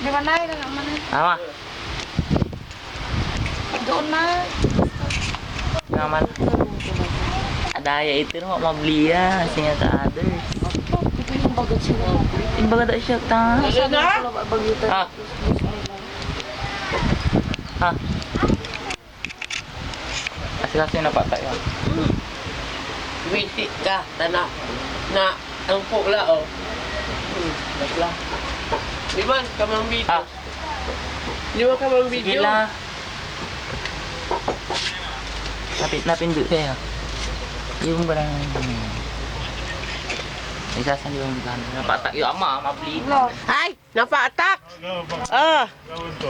Di mana ya naman? Ama. Doon na. Naman. Adaya itu no mabli ya sinya ta others. Ito yung bagat siya. Yung baga siya ta. Ah. Ah. Kasi na pa tayo. Witi ka, tana. Na, ang pula, oh. Bakla. Di ba, kamang video? Ah. Di ba kamang video? Gila. Napindot kayo. Yung barang isasan yung napatak yung ama, mabli. Ay, napaatak! Oh,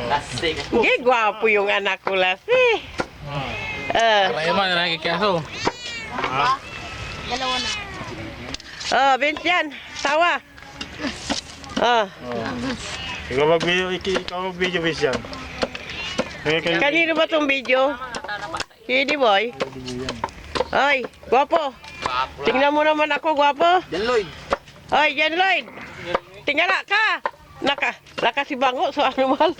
Lasik. hindi gwapo yung anak ko, Lassie. Kaya man nakikikaso. Dalawa na. Oh, Vincent, tawa. Oh, Ikaw mag-video, Vision. kanino ba tong video? Hindi, boy. Ay, gwapo. Tingnan mo naman ako, gwapo. Jan Lloyd. Ay, Jan Lloyd. Tingala ka. Naka si Bango, so ano mahal.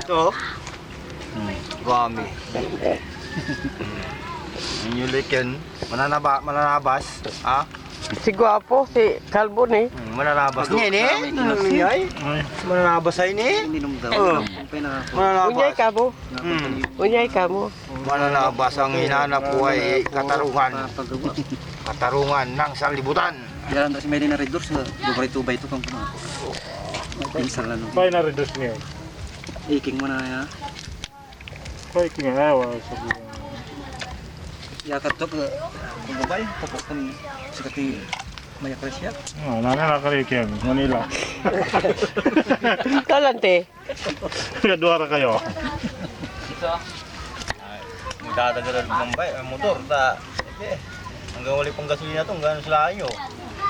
Ito. Gami. Inyulik yan. Mananabas. Ha? Si gwapo, si Kalbo ni. Mananabas niya ni. Mananabas ay ni. Unyay ka mo. Unyay ka mo. Mananabas ang hinanap ko ay katarungan. Katarungan ng sanlibutan. Jalan tak si Medina Redor sa lugar itu ba ito kang kuma. Pinsal na no. Kaya na-reduce niyo. Iking mo na ya. Kaya kingawa. Ya katok kung babay popok kan sekati maya Malaysia. Nakakarikin. Manila. Talante. Kadwara kayo. Magdadagalan ng motor. Hanggang wali pong gasolina ito. Hanggang sila nyo.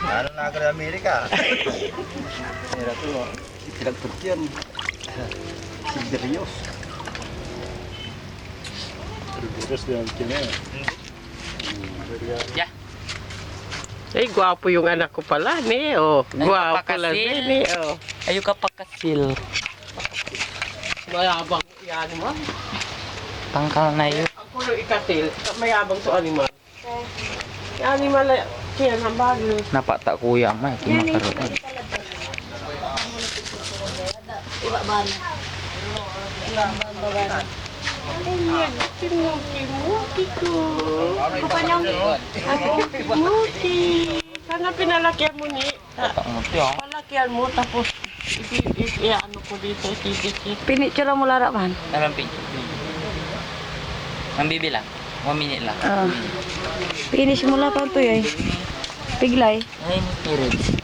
Ano nakakari Amerika? Era tu tidak terkian. Serius. Terus dia kini. Ya. Ay, gwapo yung anak ko pala ni. Oh, gwapo lang pakasil. ni. Oh. Ayo ka pakasil. Mayabang yan mo. Tangkal na yun. Ako nung ikatil, mayabang to animal. Animal na kaya ng bagyo. Napata kuya may kimakaroon. Iba ba na? Ayan, kimuki ko. Kupanyong. Kimuki. Sana pinalakyan mo ni. Pangutyo. Palakyan mo tapos ano ko dito, itibit. Pinicture mo lara man. Alam picture. Ang bibilang. 1 minute lang. Finish mo la pa to eh. Piglay. Ay, periods.